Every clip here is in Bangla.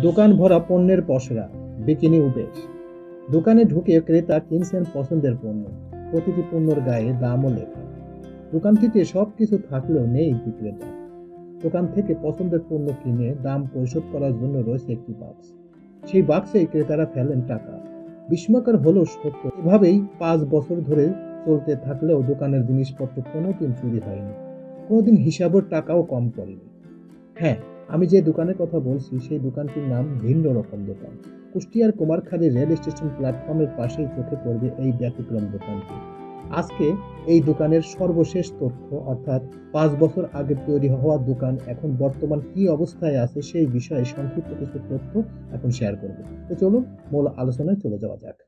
দোকান ভরা পণ্যের পসরা, বিকিনি উবেশ। দোকানে ঢুকে ক্রেতা কিনছেন পছন্দের পণ্য। প্রতিটি পণ্যের গায়ে দামও লেখা। দোকানটিতে সবকিছু থাকলেও নেই বিক্রেতা। দোকান থেকে পছন্দের পণ্য কিনে দাম পরিশোধ করার জন্য রয়েছে একটি বাক্স। সেই বাক্সেই ক্রেতারা ফেলেন টাকা। বিস্ময়কর হলেও সত্য, এভাবেই 5 বছর ধরে চলতে থাকলেও দোকানের জিনিসপত্র কোনোদিন চুরি হয়নি, কোনোদিন হিসাবের টাকাও কম পড়েনি। হ্যাঁ, আমি যে দোকানের কথা বলছি সেই দোকানটির নাম ভিন্ন রকম দোকান। কুষ্টিয়ার কুমারখালী রেল স্টেশন প্ল্যাটফর্মের পাশেই চোখে পড়বে এই ব্যতিক্রম দোকানটি। আজকে এই দোকানের সর্বশেষ তথ্য, অর্থাৎ 5 বছর আগে তৈরি হওয়া দোকান এখন বর্তমান কি অবস্থায় আছে সেই বিষয়ে সংক্ষিপ্ত কিছু তথ্য এখন শেয়ার করব। তো চলুন মূল আলোচনায় চলে যাওয়া যাক।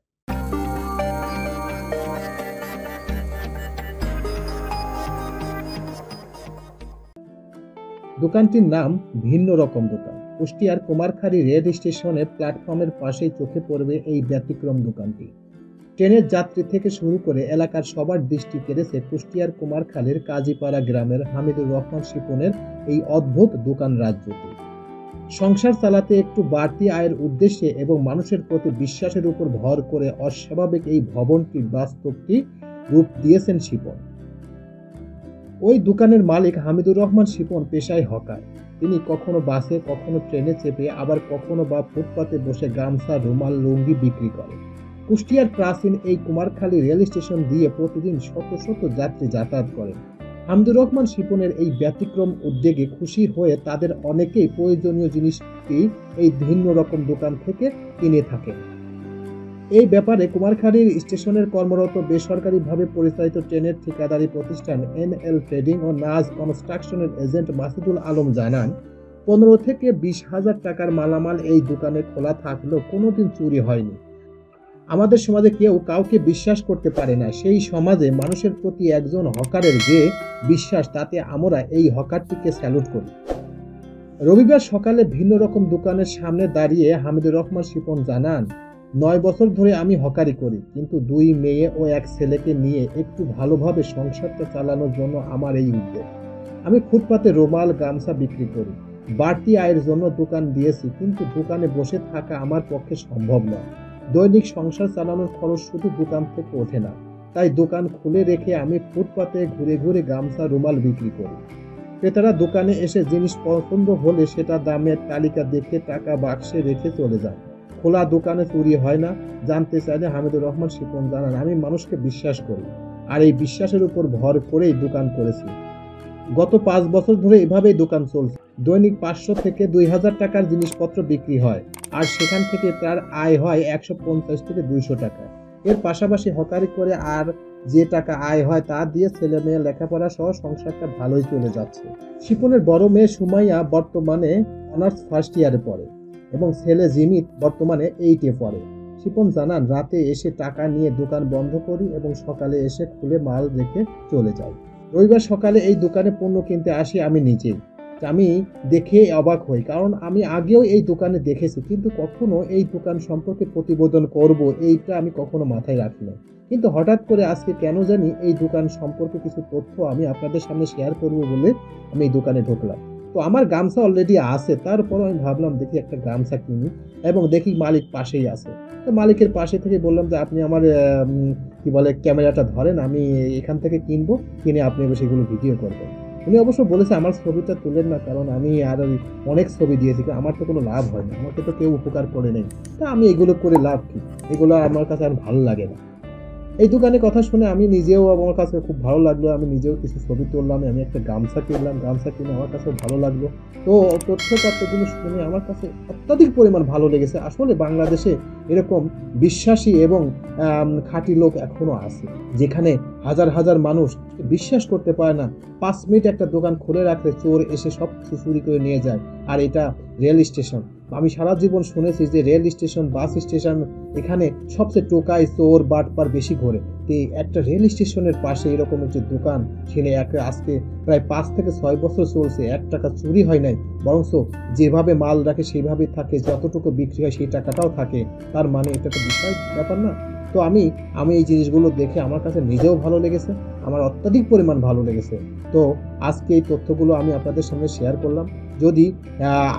দোকানটির নাম ভিন্ন রকম দোকান। কুষ্টিয়ার কুমারখালী রেল স্টেশনের প্ল্যাটফর্মের পাশেই চোখে পড়বে এই ব্যতিক্রম দোকানটি। ট্রেনের যাত্রী থেকে শুরু করে এলাকার সবার দৃষ্টি কেড়েছে কুষ্টিয়ার কুমারখালীর কাজীপাড়া গ্রামের হামিদুর রহমান শিপনের এই অদ্ভুত দোকান রাজ্যটি। সংসার চালাতে একটু বাড়তি আয়ের উদ্দেশ্যে এবং মানুষের প্রতি বিশ্বাসের উপর ভর করে অস্বাভাবিক এই ভবনটি বাস্তবটি রূপ দিয়েছেন শিপন। ওই দোকানের মালিক হামিদুর রহমান শিপন পেশায় হকার। তিনি কখনো বাসে, কখনো ট্রেনে চেপে, আবার কখনো বা ফুটপাতে বসে গামছা, রুমাল, লুঙ্গি বিক্রি করে। কুষ্টিয়ার প্রাচীন এই কুমারখালী রেল স্টেশন দিয়ে প্রতিদিন শত শত যাত্রী যাতায়াত করেন। হামিদুর রহমান শিপনের এই ব্যতিক্রম উদ্যোগে খুশি হয়ে তাদের অনেকেই প্রয়োজনীয় জিনিসটি এই ভিন্ন রকম দোকান থেকে কিনে থাকেন। এই ব্যাপারে কুমারখালী স্টেশনের কর্মরত বেসরকারিভাবে পরিচালিত ট্রেনের ঠিকাদারি প্রতিষ্ঠান NL ট্রেডিং ও নাজ কনস্ট্রাকশনের এজেন্ট মাসুদুল আলম জানান, 15 থেকে 20,000 টাকার মালামাল এই দোকানে খোলা থাকলেও কোনোদিন চুরি হয়নি। আমাদের সমাজে কেউ কাউকে বিশ্বাস করতে পারে না, সেই সমাজে মানুষের প্রতি একজন হকারের যে বিশ্বাস, তাতে আমরা এই হকারটিকে স্যালুট করি। রবিবার সকালে ভিন্ন রকম দোকানের সামনে দাঁড়িয়ে হামিদুর রহমান শিপন জানান, 9 বছর ধরে আমি হকারি করি, কিন্তু 2 মেয়ে ও 1 ছেলেকে নিয়ে একটু ভালোভাবে সংসারটা চালানোর জন্য আমার এই উদ্যোগ। আমি ফুটপাতে রুমাল, গামছা বিক্রি করি। বাড়তি আয়ের জন্য দোকান দিয়েছি, কিন্তু দোকানে বসে থাকা আমার পক্ষে সম্ভব নয়। দৈনিক সংসার চালানোর খরচ শুধু দোকান থেকে ওঠে না, তাই দোকান খুলে রেখে আমি ফুটপাতে ঘুরে ঘুরে গামছা, রুমাল বিক্রি করি। ক্রেতারা দোকানে এসে জিনিস পছন্দ হলে সেটা দামের তালিকা দেখে টাকা বাক্সে রেখে চলে যায়। খোলা দোকানে চুরি হয় না জানতে চাইলে হামিদুর রহমান শিপন জানান, আমি মানুষকে বিশ্বাস করি, আর এই বিশ্বাসের উপর ভর করেই দোকান করেছি। গত 5 বছর ধরে এভাবেই দোকান চলছে। দৈনিক 500 থেকে 2,000 টাকার জিনিসপত্র বিক্রি হয়, আর সেখান থেকে তার আয় হয় 150 থেকে 200 টাকা। এর পাশাপাশি হকারি করে আর যে টাকা আয় হয় তা দিয়ে ছেলে মেয়ে লেখাপড়া সহ সংসারটা ভালোই চলে যাচ্ছে। শিপনের বড় মেয়ে সুমাইয়া বর্তমানে অনার্স ফার্স্ট ইয়ারে পড়ে এবং ছেলে জিমিত বর্তমানে 8-এ পড়ে। শিপন জানান, রাতে এসে টাকা নিয়ে দোকান বন্ধ করি এবং সকালে এসে খুলে মাল রেখে চলে যাই। রবিবার সকালে এই দোকানে পণ্য কিনতে আসি আমি নিজেই। আমি দেখে অবাক হই, কারণ আমি আগেও এই দোকানে দেখেছি, কিন্তু কখনো এই দোকান সম্পর্কে প্রতিবেদন করব এইটা আমি কখনো মাথায় রাখি না। কিন্তু হঠাৎ করে আজকে কেন জানি এই দোকান সম্পর্কে কিছু তথ্য আমি আপনাদের সামনে শেয়ার করব বলে আমি এই দোকানে ঢুকলাম। তো আমার গামছা অলরেডি আছে, তারপর আমি ভাবলাম দেখি একটা গামছা কিনি, এবং দেখি মালিক পাশেই আছে। তো মালিকের পাশে থেকে বললাম যে আপনি আমার কি বলে ক্যামেরাটা ধরেন, আমি এখান থেকে কিনবো, কিনে আপনি সেগুলো ভিডিও করবেন। উনি অবশ্য বলেছে আমার ছবিটা তুলেন না, কারণ আমি আর অনেক ছবি দিয়েছি, আমার তো কোনো লাভ হয় না, আমাকে তো কেউ উপকার করে নেই। তা আমি এগুলো করে লাভ কি, এগুলো আমার কাছে আর ভালো লাগে না। এই দোকানের কথা শুনে আমি নিজেও, আমার কাছে খুব ভালো লাগলো, আমি নিজেও কিছু ছবি তুললাম, আমি একটা গামছা কিনলাম, গামছা কিনে আমার কাছেও ভালো লাগলো। তো তথ্যগুলো শুনে আমার কাছে অত্যাধিক পরিমাণ ভালো লেগেছে। আসলে বাংলাদেশে এরকম বিশ্বাসী এবং খাঁটি লোক এখনো আছে, যেখানে হাজার হাজার মানুষ বিশ্বাস করতে পারে না 5 মিনিট একটা দোকান খুলে রাখলে চোর এসে সব কিছু চুরি করে নিয়ে যায়। আর এটা রেল স্টেশন। আমি সারা জীবন শুনেছি যে রেল স্টেশন, বাস স্টেশন, এখানে সবচেয়ে টোকাই, চোর, বাটপার বেশি ঘোরে। একটা রেল স্টেশনের পাশে এরকম একটি দোকান ছেলে আজকে প্রায় 5 থেকে 6 বছর চলছে, 1 টাকা চুরি হয় নাই, বরঞ্চ যেভাবে মাল রাখে সেভাবে থাকে, যতটুকু বিক্রি হয় সেই টাকাটাও থাকে। তার মানে এটা তো বিশাল ব্যাপার না? তো আমি এই জিনিসগুলো দেখে আমার কাছে নিজেও ভালো লেগেছে, আমার অত্যাধিক পরিমাণ ভালো লেগেছে। তো আজকে এই তথ্যগুলো আমি আপনাদের সামনে শেয়ার করলাম। যদি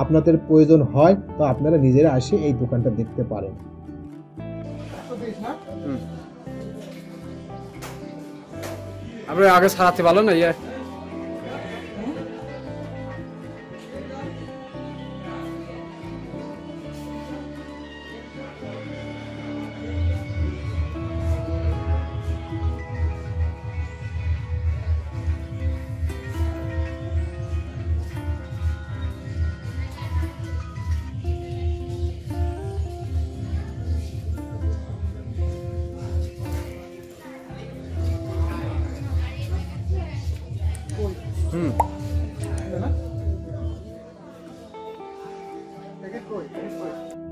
আপনাদের প্রয়োজন হয় তো আপনারা নিজেরা এসে এই দোকানটা দেখতে পারেন। আপনি আগে সারাতে ভালো না ইয়ে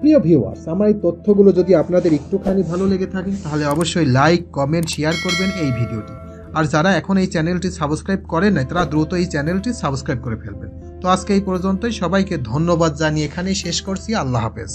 প্রিয় ভিউয়ার্স, আমার এই তথ্যগুলো যদি আপনাদের একটুখানি ভালো লেগে থাকে তাহলে অবশ্যই লাইক, কমেন্ট, শেয়ার করবেন এই ভিডিওটি। আর যারা এখন এই চ্যানেলটি সাবস্ক্রাইব করেন নাই তারা দ্রুত এই চ্যানেলটি সাবস্ক্রাইব করে ফেলবেন। তো আজকে এই পর্যন্তই, সবাইকে ধন্যবাদ জানিয়ে এখানেই শেষ করছি। আল্লাহ হাফেজ।